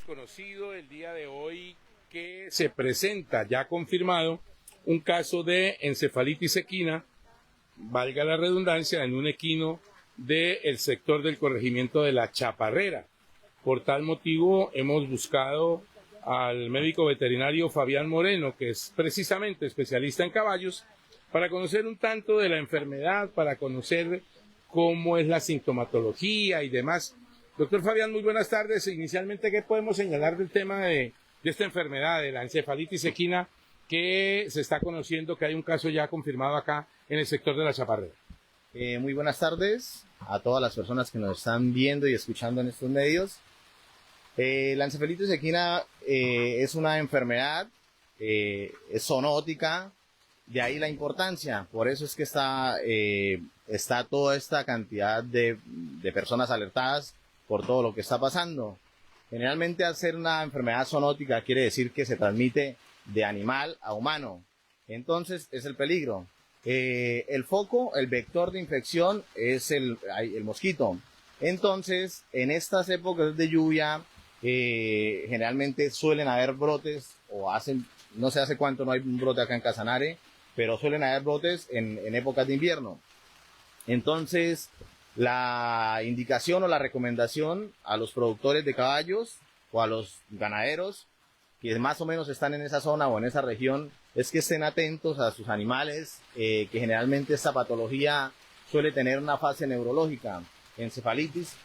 conocido el día de hoy que se presenta ya confirmado un caso de encefalitis equina, valga la redundancia, en un equino del sector del corregimiento de La Chaparrera. Por tal motivo hemos buscado al médico veterinario Fabián Moreno, que es precisamente especialista en caballos, para conocer un tanto de la enfermedad, para conocer cómo es la sintomatología y demás. Doctor Fabián, muy buenas tardes. Inicialmente, ¿qué podemos señalar del tema de esta enfermedad, de la encefalitis equina, que se está conociendo que hay un caso ya confirmado acá en el sector de La Chaparrera? Muy buenas tardes a todas las personas que nos están viendo y escuchando en estos medios. La encefalitis equina es una enfermedad, es zoonótica, de ahí la importancia. Por eso es que está toda esta cantidad de personas alertadas por todo lo que está pasando. Generalmente, al ser una enfermedad zoonótica, quiere decir que se transmite de animal a humano. Entonces, es el peligro. El foco, el vector de infección es el mosquito. Entonces, en estas épocas de lluvia, generalmente suelen haber brotes, no sé hace cuánto no hay un brote acá en Casanare, pero suelen haber brotes en épocas de invierno. Entonces, la indicación o la recomendación a los productores de caballos o a los ganaderos que más o menos están en esa zona o en esa región es que estén atentos a sus animales, que generalmente esta patología suele tener una fase neurológica. Encefalitis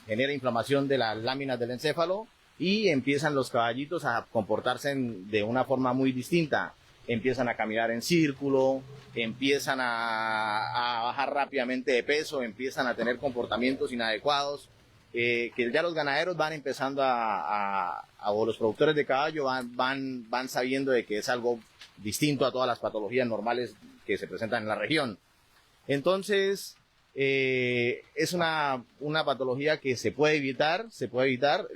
genera inflamación de las láminas del encéfalo y empiezan los caballitos a comportarse de una forma muy distinta. Empiezan a caminar en círculo, empiezan a bajar rápidamente de peso, empiezan a tener comportamientos inadecuados, que ya los ganaderos van empezando o los productores de caballo van sabiendo de que es algo distinto a todas las patologías normales que se presentan en la región. Entonces, es una patología que se puede evitar.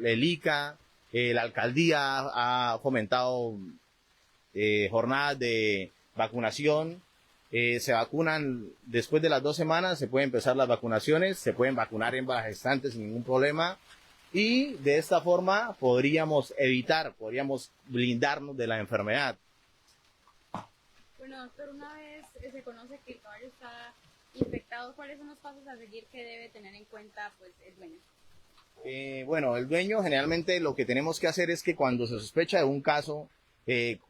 El ICA, la alcaldía ha fomentado jornadas de vacunación. Se vacunan después de las 2 semanas, se pueden empezar las vacunaciones, se pueden vacunar en bajas gestantes sin ningún problema, y de esta forma podríamos blindarnos de la enfermedad. Bueno, doctor, una vez se conoce que el caballo está infectado, ¿cuáles son los pasos a seguir que debe tener en cuenta pues, el dueño? Bueno, el dueño generalmente lo que tenemos que hacer es que cuando se sospecha de un caso,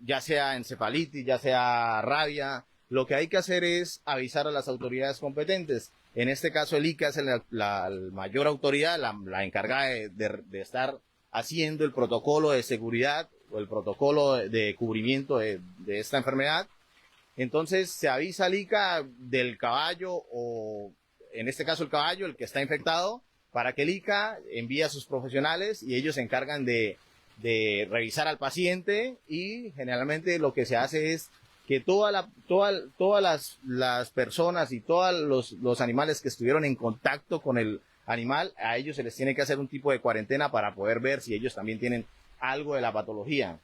ya sea encefalitis, ya sea rabia, lo que hay que hacer es avisar a las autoridades competentes. En este caso el ICA es la mayor autoridad, la encargada de estar haciendo el protocolo de seguridad o el protocolo de cubrimiento de esta enfermedad. Entonces se avisa al ICA del caballo, o en este caso el caballo, el que está infectado, para que el ICA envíe a sus profesionales y ellos se encargan de revisar al paciente, y generalmente lo que se hace es que todas las personas y todos los animales que estuvieron en contacto con el animal, a ellos se les tiene que hacer un tipo de cuarentena para poder ver si ellos también tienen algo de la patología.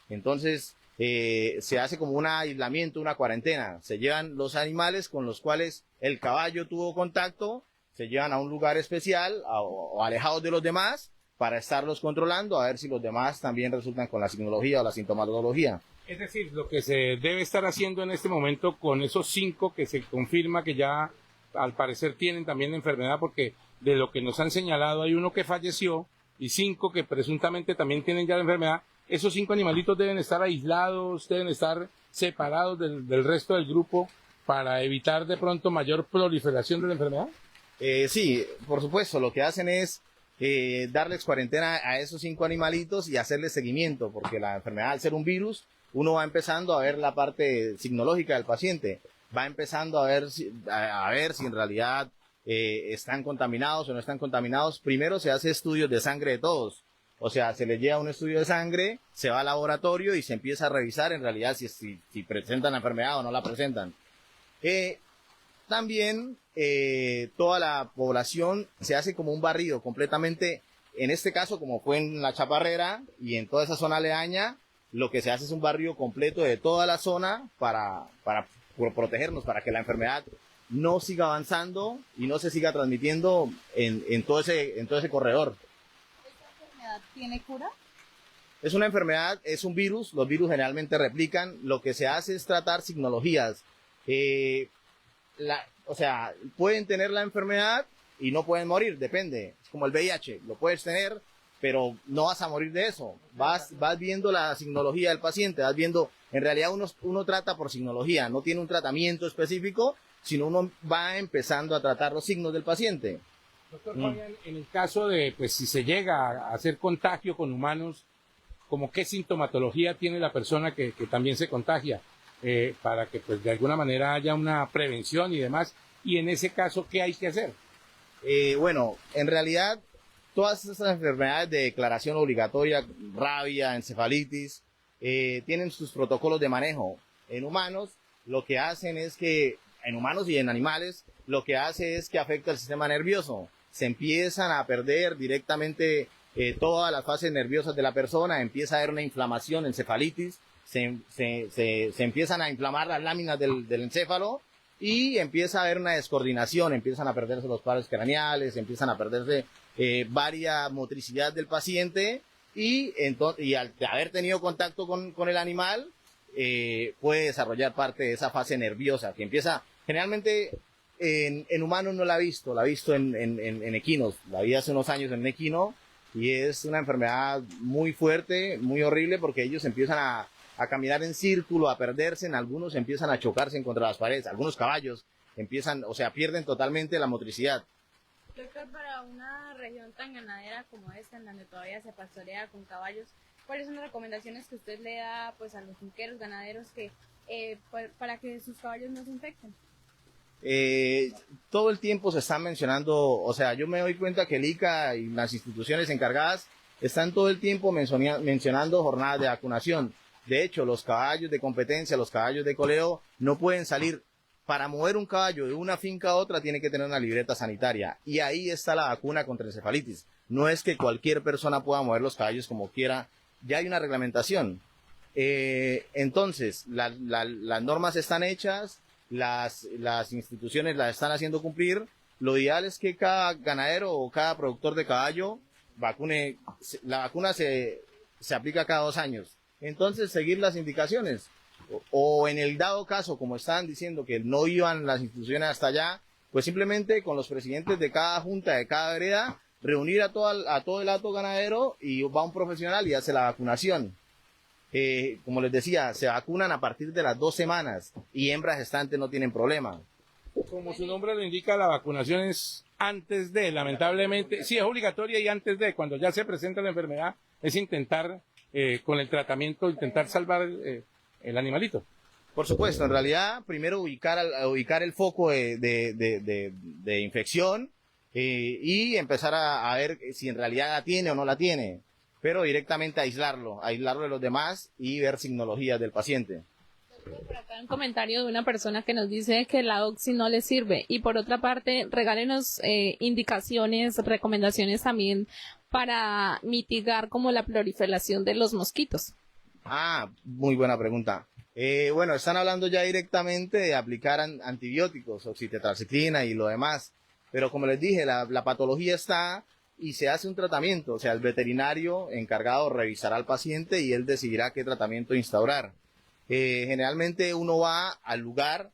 Entonces, se hace como un aislamiento, una cuarentena. Se llevan los animales con los cuales el caballo tuvo contacto, se llevan a un lugar especial o alejados de los demás para estarlos controlando, a ver si los demás también resultan con la signología o la sintomatología. Es decir, lo que se debe estar haciendo en este momento con esos 5 que se confirma que ya al parecer tienen también la enfermedad, porque de lo que nos han señalado hay 1 que falleció y 5 que presuntamente también tienen ya la enfermedad. Esos 5 animalitos deben estar aislados, deben estar separados del resto del grupo para evitar de pronto mayor proliferación de la enfermedad. Sí, por supuesto, lo que hacen es darles cuarentena a esos 5 animalitos y hacerles seguimiento, porque la enfermedad, al ser un virus, uno va empezando a ver la parte signológica del paciente, va empezando a ver si en realidad están contaminados o no están contaminados. Primero se hace estudios de sangre de todos, o sea, se les lleva un estudio de sangre, se va al laboratorio y se empieza a revisar en realidad si presentan la enfermedad o no la presentan. También toda la población se hace como un barrido completamente, en este caso como fue en La Chaparrera y en toda esa zona aledaña, lo que se hace es un barrido completo de toda la zona para protegernos, para que la enfermedad no siga avanzando y no se siga transmitiendo en todo ese corredor. ¿Esta enfermedad tiene cura? Es una enfermedad, es un virus, los virus generalmente replican, lo que se hace es tratar signologías. O sea, pueden tener la enfermedad y no pueden morir, depende. Es como el VIH, lo puedes tener, pero no vas a morir de eso. Vas viendo la signología del paciente, vas viendo, en realidad uno trata por signología, no tiene un tratamiento específico, sino uno va empezando a tratar los signos del paciente. Doctor Fabián, en el caso de, pues, si se llega a hacer contagio con humanos, ¿como qué sintomatología tiene la persona que también se contagia? Para que, pues, de alguna manera haya una prevención y demás. Y en ese caso, ¿qué hay que hacer? Bueno, en realidad, todas estas enfermedades de declaración obligatoria, rabia, encefalitis, tienen sus protocolos de manejo. En humanos, lo que hacen es que, en humanos y en animales, lo que hace es que afecta el sistema nervioso. Se empiezan a perder directamente todas las fases nerviosas de la persona, empieza a haber una inflamación, encefalitis, se empiezan a inflamar las láminas del encéfalo y empieza a haber una descoordinación, empiezan a perderse los pares craneales, empiezan a perderse varias motricidad del paciente y al haber tenido contacto con el animal puede desarrollar parte de esa fase nerviosa que empieza generalmente en humanos. No la he visto, la he visto en equinos, la vi hace unos años en un equino y es una enfermedad muy fuerte, muy horrible porque ellos empiezan a caminar en círculo, a perderse, en algunos empiezan a chocarse contra las paredes, algunos caballos empiezan, o sea, pierden totalmente la motricidad. Doctor, para una región tan ganadera como esta, en donde todavía se pastorea con caballos, ¿cuáles son las recomendaciones que usted le da, pues, a los finqueros, ganaderos, que para que sus caballos no se infecten? Todo el tiempo se están mencionando, o sea, yo me doy cuenta que el ICA y las instituciones encargadas están todo el tiempo mencionando jornadas de vacunación. De hecho, los caballos de competencia, los caballos de coleo, no pueden salir. Para mover un caballo de una finca a otra tiene que tener una libreta sanitaria. Y ahí está la vacuna contra encefalitis. No es que cualquier persona pueda mover los caballos como quiera. Ya hay una reglamentación. Entonces, las normas están hechas, las instituciones las están haciendo cumplir. Lo ideal es que cada ganadero o cada productor de caballo vacune. La vacuna se aplica cada 2 años. Entonces, seguir las indicaciones. O en el dado caso, como estaban diciendo que no iban las instituciones hasta allá, pues simplemente con los presidentes de cada junta, de cada vereda, reunir a todo el hato ganadero y va un profesional y hace la vacunación. Como les decía, se vacunan a partir de las 2 semanas y hembras gestantes no tienen problema. Como su nombre lo indica, la vacunación es antes de, lamentablemente, sí es obligatoria y antes de, cuando ya se presenta la enfermedad, es intentar, con el tratamiento, intentar salvar el animalito. Por supuesto, en realidad, primero ubicar el foco de infección y empezar a ver si en realidad la tiene o no la tiene, pero directamente aislarlo de los demás y ver signologías del paciente. Por acá un comentario de una persona que nos dice que la oxi no le sirve. Y por otra parte, regálenos indicaciones, recomendaciones también para mitigar como la proliferación de los mosquitos. Muy buena pregunta. Bueno, están hablando ya directamente de aplicar antibióticos, oxitetracitina y lo demás. Pero como les dije, la patología está y se hace un tratamiento. O sea, el veterinario encargado revisará al paciente y él decidirá qué tratamiento instaurar. Generalmente uno va al lugar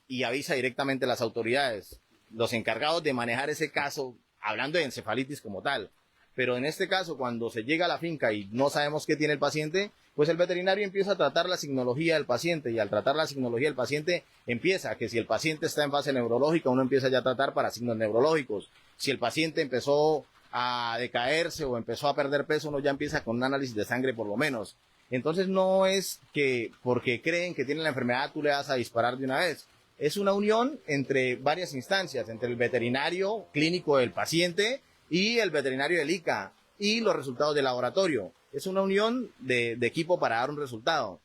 y avisa directamente a las autoridades, los encargados de manejar ese caso, hablando de encefalitis como tal. Pero en este caso, cuando se llega a la finca y no sabemos qué tiene el paciente, pues el veterinario empieza a tratar la signología del paciente, y al tratar la signología del paciente empieza que si el paciente está en fase neurológica, uno empieza ya a tratar para signos neurológicos. Si el paciente empezó a decaerse o empezó a perder peso, uno ya empieza con un análisis de sangre por lo menos. Entonces no es que porque creen que tienen la enfermedad tú le vas a disparar de una vez. Es una unión entre varias instancias, entre el veterinario clínico del paciente y el veterinario del ICA y los resultados del laboratorio. Es una unión de equipo para dar un resultado.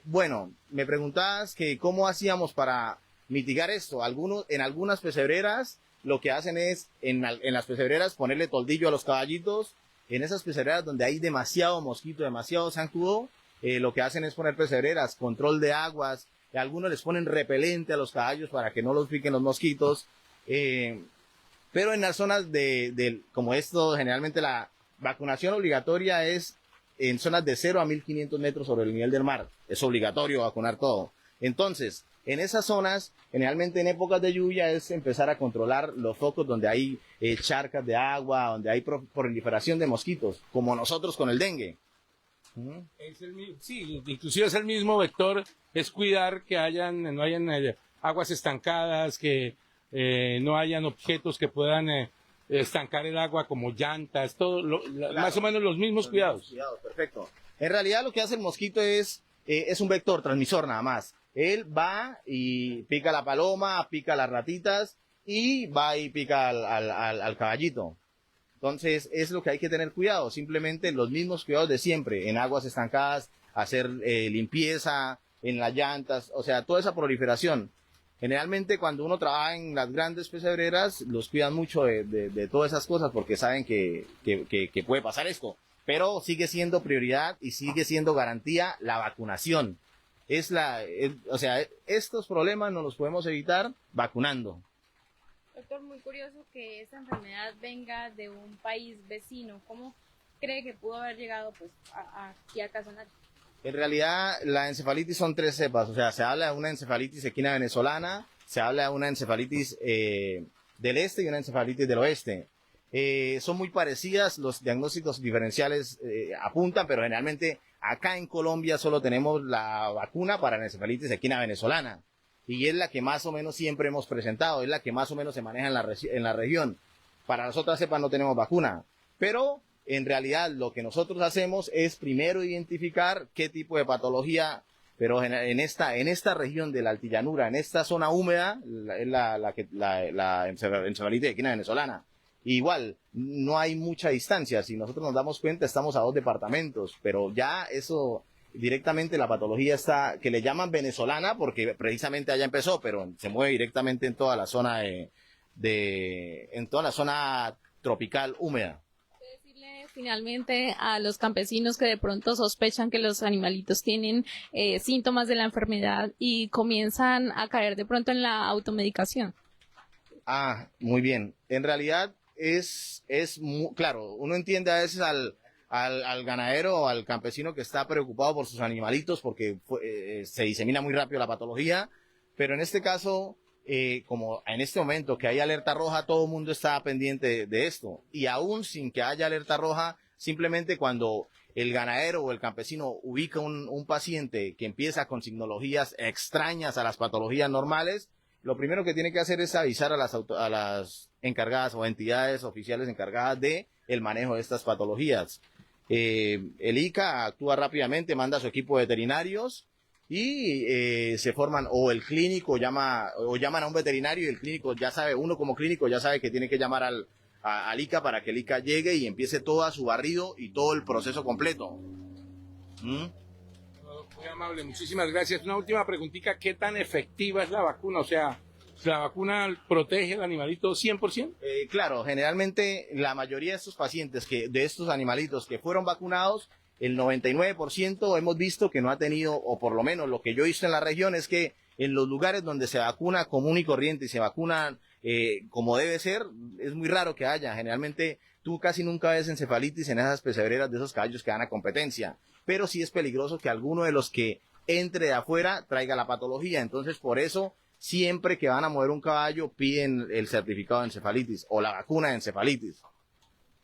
Bueno, me preguntabas que cómo hacíamos para mitigar esto. En algunas pesebreras lo que hacen es en las pesebreras ponerle toldillo a los caballitos. En esas pesebreras donde hay demasiado mosquito, demasiado zancudo, lo que hacen es poner pesebreras, control de aguas, y algunos les ponen repelente a los caballos para que no los piquen los mosquitos. Pero en las zonas como esto, generalmente vacunación obligatoria es en zonas de 0 a 1500 metros sobre el nivel del mar. Es obligatorio vacunar todo. Entonces, en esas zonas, generalmente en épocas de lluvia, es empezar a controlar los focos donde hay charcas de agua, donde hay proliferación de mosquitos, como nosotros con el dengue. Sí, inclusive es el mismo vector, es cuidar que no hayan aguas estancadas, que no hayan objetos que puedan estancar el agua como llantas, todo, Claro, más o menos los mismos cuidados. Perfecto. En realidad lo que hace el mosquito es un vector transmisor nada más. Él va y pica la paloma, pica las ratitas y va y pica al caballito. Entonces es lo que hay que tener cuidado, simplemente los mismos cuidados de siempre, en aguas estancadas, hacer limpieza, en las llantas, o sea, toda esa proliferación. Generalmente cuando uno trabaja en las grandes pesebreras, los cuidan mucho de todas esas cosas porque saben que puede pasar esto. Pero sigue siendo prioridad y sigue siendo garantía la vacunación. O sea, estos problemas no los podemos evitar vacunando. Doctor, muy curioso que esta enfermedad venga de un país vecino. ¿Cómo cree que pudo haber llegado pues aquí a Casanare? En realidad, la encefalitis son 3 cepas. O sea, se habla de una encefalitis equina venezolana, se habla de una encefalitis del este y una encefalitis del oeste. Son muy parecidas, los diagnósticos diferenciales apuntan, pero generalmente acá en Colombia solo tenemos la vacuna para la encefalitis equina venezolana. Y es la que más o menos siempre hemos presentado, es la que más o menos se maneja en la región. Para las otras cepas no tenemos vacuna. Pero en realidad lo que nosotros hacemos es primero identificar qué tipo de patología, pero en esta región de la altillanura, en esta zona húmeda, es la encefalitis equina venezolana. Igual, no hay mucha distancia, si nosotros nos damos cuenta estamos a 2 departamentos, pero ya eso directamente la patología está, que le llaman venezolana porque precisamente allá empezó, pero se mueve directamente en toda la zona en toda la zona tropical húmeda. Decirle finalmente a los campesinos que de pronto sospechan que los animalitos tienen síntomas de la enfermedad y comienzan a caer de pronto en la automedicación. Muy bien. En realidad claro, uno entiende a veces al ganadero o al campesino que está preocupado por sus animalitos porque se disemina muy rápido la patología, pero en este caso, como en este momento que hay alerta roja, todo el mundo está pendiente de esto. Y aún sin que haya alerta roja, simplemente cuando el ganadero o el campesino ubica un paciente que empieza con signologías extrañas a las patologías normales, lo primero que tiene que hacer es avisar a las encargadas o entidades oficiales encargadas de el manejo de estas patologías. El ICA actúa rápidamente, manda a su equipo de veterinarios y se forman, o el clínico llaman a un veterinario y el clínico ya sabe, uno como clínico ya sabe que tiene que llamar al ICA para que el ICA llegue y empiece todo su barrido y todo el proceso completo. Muy amable, muchísimas gracias. Una última preguntita, ¿qué tan efectiva es la vacuna? O sea, ¿la vacuna protege al animalito 100%? Claro, generalmente la mayoría de estos pacientes, de estos animalitos que fueron vacunados, el 99% hemos visto que no ha tenido, o por lo menos lo que yo he visto en la región es que en los lugares donde se vacuna común y corriente y se vacuna como debe ser, es muy raro que haya. Generalmente tú casi nunca ves encefalitis en esas pesebreras de esos caballos que dan a competencia, pero sí es peligroso que alguno de los que entre de afuera traiga la patología. Entonces por eso siempre que van a mover un caballo piden el certificado de encefalitis o la vacuna de encefalitis.